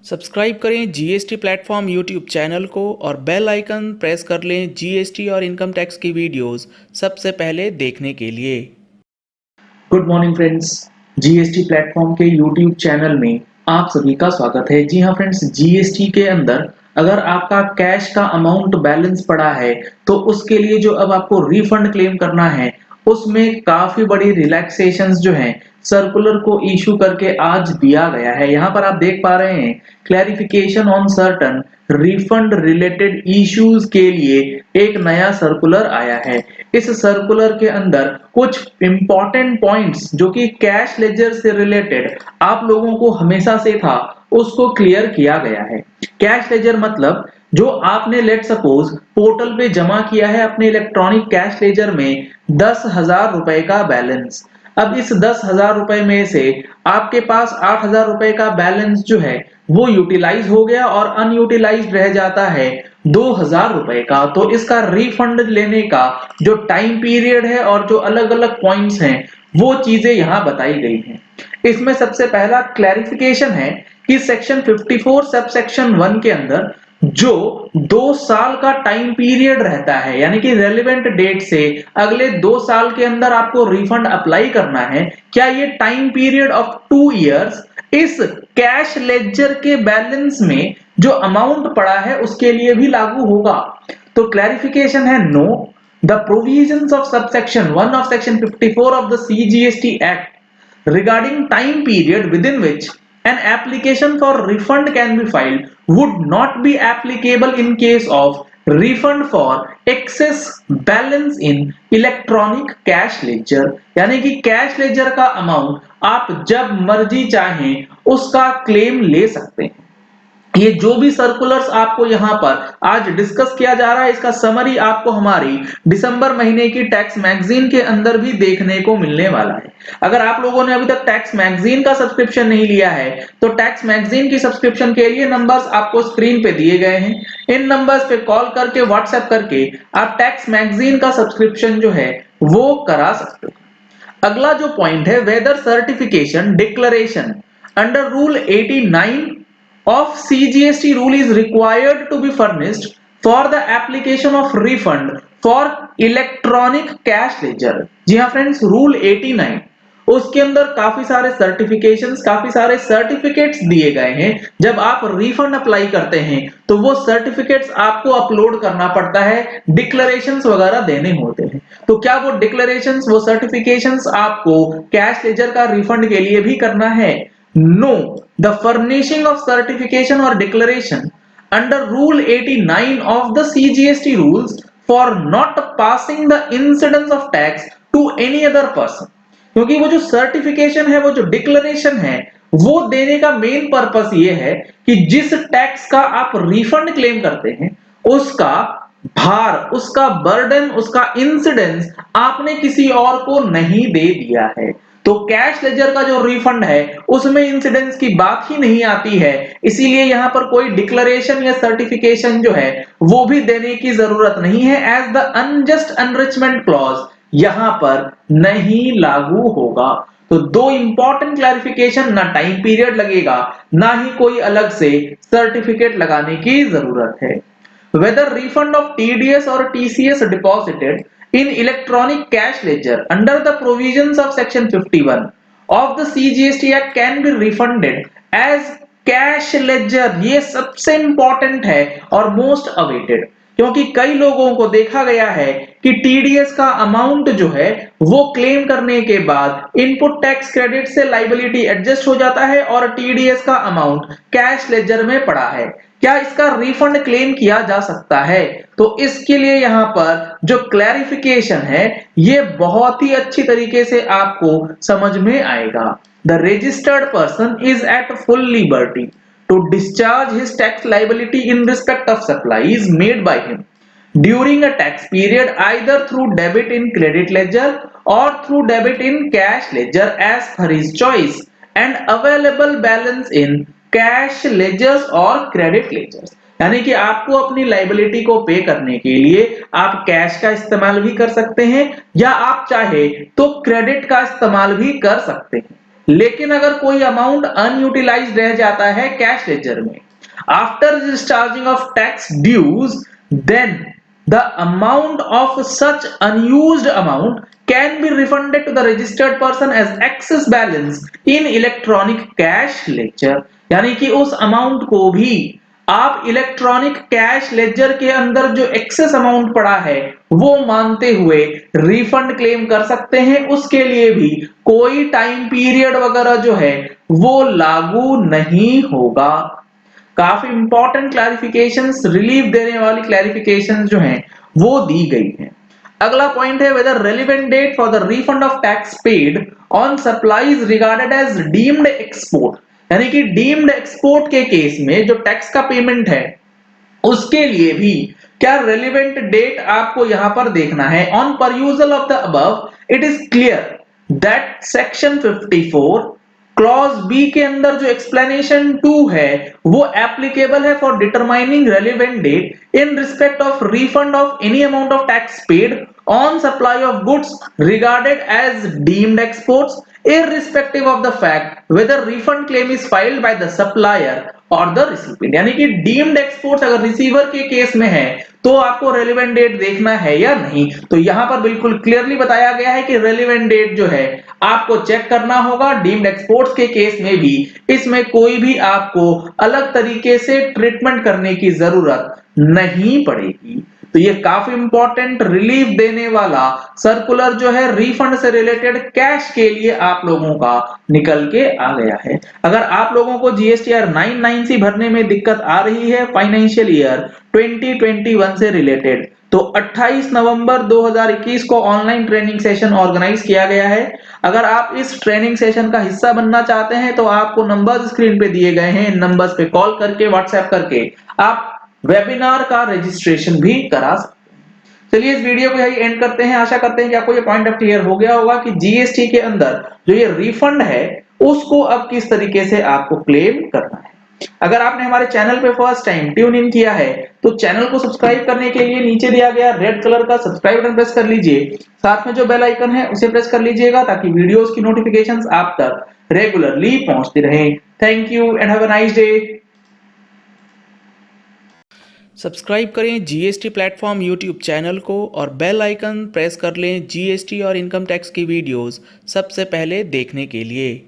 Subscribe करें GST platform YouTube channel को और बेल आइकन प्रेस कर लें जीएसटी और इनकम टैक्स की वीडियोस सबसे पहले देखने के लिए। Good morning friends, GST platform के यूट्यूब चैनल में आप सभी का स्वागत है। जी हाँ फ्रेंड्स, जीएसटी के अंदर अगर आपका कैश का अमाउंट बैलेंस पड़ा है तो उसके लिए जो अब आपको रिफंड क्लेम करना है उसमें काफी बड़ी रिलैक्सेशंस जो हैं सर्कुलर को इशू करके आज दिया गया है। यहाँ पर आप देख पा रहे हैं clarification on certain refund related issues के लिए एक नया सर्कुलर आया है। इस सर्कुलर के अंदर कुछ इंपॉर्टेंट पॉइंट्स जो कि कैश लेजर से रिलेटेड आप लोगों को हमेशा से था उसको क्लियर किया गया है। कैश लेजर मतलब जो आपने लेट सपोज पोर्टल पे जमा किया है अपने इलेक्ट्रॉनिक कैश लेजर में 10,000 रुपए का बैलेंस। अब इस 10,000 रुपए में से आपके पास 8,000 रुपए का बैलेंस जो है वो यूटिलाइज हो गया और अनयूटिलाइज्ड रह जाता है 2,000 रुपए का। तो इसका रिफंड लेने का जो टाइम पीरियड है और जो अलग अलग पॉइंट्स हैं वो चीजें यहाँ बताई गई हैं। इसमें सबसे पहला क्लैरिफिकेशन है कि सेक्शन 54 सब सेक्शन 1 के अंदर जो 2 साल का टाइम पीरियड रहता है, यानी कि रेलेवेंट डेट से अगले 2 साल के अंदर आपको रिफंड अप्लाई करना है, क्या ये टाइम पीरियड ऑफ 2 इयर्स इस कैश लेजर के बैलेंस में जो अमाउंट पड़ा है उसके लिए भी लागू होगा? तो क्लैरिफिकेशन है no, the provisions of subsection 1 of section 54 of the CGST act regarding time period within which an application for refund can be filed would not be applicable in case of refund for excess balance in electronic cash ledger। यानी कि cash ledger का amount आप जब मर्जी चाहें उसका claim ले सकते हैं। ये जो भी सर्कुलर्स आपको यहाँ पर आज डिस्कस किया जा रहा है इसका समरी आपको हमारी दिसंबर महीने की टैक्स मैगजीन के अंदर भी देखने को मिलने वाला है। अगर आप लोगों ने अभी तक टैक्स मैगजीन का सब्सक्रिप्शन नहीं लिया है तो टैक्स मैगजीन की सब्सक्रिप्शन के लिए नंबर्स आपको स्क्रीन पे दिए गए हैं। इन नंबर्स पे कॉल करके व्हाट्सएप करके आप टैक्स मैगजीन का सब्सक्रिप्शन जो है वो करा सकते हैं। अगला जो पॉइंट है whether certification declaration under rule 89 of CGST rule is required to be furnished for the application of refund for electronic cash ledger। जी हाँ फ्रेंड्स, रूल 89 उसके अंदर काफी सारे सर्टिफिकेशंस, काफी सारे सर्टिफिकेट्स दिए गए हैं। जब आप रिफंड अप्लाई करते हैं तो वो सर्टिफिकेट्स आपको अपलोड करना पड़ता है, डिक्लेरेशंस वगैरह देने होते हैं। तो क्या वो डिक्लेरेशंस, वो सर्टिफिकेशंस आपको कैश लेजर का रिफंड के लिए भी करना है? No, the furnishing of certification or declaration under Rule 89 of the CGST rules for not passing the incidence of tax to any other person। क्योंकि वो जो सर्टिफिकेशन है, वो जो डिक्लेरेशन है, वो देने का मेन पर्पस ये है कि जिस टैक्स का आप रिफंड क्लेम करते हैं उसका भार, उसका बर्डन, उसका इंसिडेंस आपने किसी और को नहीं दे दिया है। तो कैश लेजर का जो रिफंड है उसमें इंसिडेंस की बात ही नहीं आती है, इसीलिए यहां पर कोई डिक्लेरेशन या सर्टिफिकेशन जो है वो भी देने की जरूरत नहीं है। As the unjust enrichment clause यहां पर नहीं लागू होगा। तो दो इंपॉर्टेंट क्लैरिफिकेशन, ना टाइम पीरियड लगेगा ना ही कोई अलग से सर्टिफिकेट लगाने की जरूरत है। वेदर रिफंड ऑफ टीडीएस और TCS deposited in electronic cash ledger under the provisions of section 51 of the CGST Act can be refunded as cash ledger। ये सबसे इंपॉर्टेंट है और मोस्ट अवेटेड, क्योंकि कई लोगों को देखा गया है कि टीडीएस का अमाउंट जो है वो क्लेम करने के बाद इनपुट टैक्स क्रेडिट से लायबिलिटी एडजस्ट हो जाता है और टीडीएस का अमाउंट कैश लेजर में पड़ा है। क्या इसका रिफंड क्लेम किया जा सकता है? तो इसके लिए यहां पर जो क्लैरिफिकेशन है ये बहुत ही अच्छी तरीके से आपको समझ में आएगा। The registered person is at full liberty to discharge his tax liability in respect of supplies made by him during a tax period either through debit in credit ledger or through debit in cash ledger as per his choice and available balance in cash ledgers or credit ledgers। यानी कि आपको अपनी liability को पे करने के लिए आप कैश का इस्तेमाल भी कर सकते हैं या आप चाहे तो क्रेडिट का इस्तेमाल भी कर सकते हैं। लेकिन अगर कोई अमाउंट अनयूटिलाइज्ड रह जाता है कैश लेजर में after discharging of tax dues, then the amount of such unused amount can be refunded to the registered person as excess balance in electronic cash ledger। यानी कि उस अमाउंट को भी आप इलेक्ट्रॉनिक कैश लेजर के अंदर जो एक्सेस अमाउंट पड़ा है वो मानते हुए रिफंड क्लेम कर सकते हैं। उसके लिए भी कोई टाइम पीरियड वगैरह जो है वो लागू नहीं होगा। काफी इंपॉर्टेंट क्लैरिफिकेशंस, रिलीफ देने वाली क्लैरिफिकेशंस जो हैं वो दी गई हैं। अगला पॉइंट है whether relevant date for the refund of tax paid on supplies regarded as deemed export. यानी कि डीम्ड एक्सपोर्ट के केस में जो टैक्स का पेमेंट है उसके लिए भी क्या रेलेवेंट डेट आपको यहां पर देखना है। On perusal of the above it is clear that section 54 clause B के अंदर जो एक्सप्लेनेशन 2 है वो एप्लीकेबल है for determining relevant date in respect of refund of any amount of tax paid on supply of goods regarded as deemed exports irrespective of the fact whether refund claim is filed by the supplier और the recipient. यानी कि deemed export अगर receiver के case में है तो आपको relevant date देखना है या नहीं। तो यहां पर बिल्कुल क्लियरली बताया गया है कि रेलेवेंट डेट जो है आपको चेक करना होगा। डीम्ड एक्सपोर्ट्स के केस में भी इसमें कोई भी आपको अलग तरीके से ट्रीटमेंट करने की जरूरत नहीं पड़ेगी। तो ये काफी इंपॉर्टेंट रिलीफ देने वाला सर्कुलर जो है रिफंड से रिलेटेड कैश के लिए आप लोगों का निकल के आ गया है। अगर आप लोगों को जीएसटीआर 990 भरने में दिक्कत आ रही है फाइनेंशियल ईयर 2021 से रिलेटेड, तो 28 नवंबर 2021 को ऑनलाइन ट्रेनिंग सेशन ऑर्गेनाइज किया गया है। अगर आप इस ट्रेनिंग सेशन का हिस्सा बनना चाहते हैं तो आपको नंबर्स स्क्रीन पे दिए गए हैं, इन नंबर्स पे कॉल करके व्हाट्सएप करके आप वेबिनार का रजिस्ट्रेशन भी करा सकते हैं। चलिए इस वीडियो को यही एंड करते हैं। आशा करते हैं कि आपको ये पॉइंट अब क्लियर हो गया होगा कि जीएसटी के अंदर जो ये रिफंड है उसको अब किस तरीके से आपको क्लेम करना है। अगर आपने हमारे चैनल पे फर्स्ट टाइम ट्यून इन किया है तो चैनल को सब्सक्राइब करने के लिए नीचे दिया गया रेड कलर का सब्सक्राइब बटन प्रेस कर लीजिए। साथ में जो बेल आइकन है उसे प्रेस कर लीजिएगा ताकि वीडियोस की नोटिफिकेशंस आप तक रेगुलरली पहुंचती रहें। Thank you and have a nice day. Subscribe करें जीएसटी प्लेटफॉर्म यूट्यूब चैनल को और बेल आइकन प्रेस कर लें जीएसटी और इनकम टैक्स की वीडियोस सबसे पहले देखने के लिए।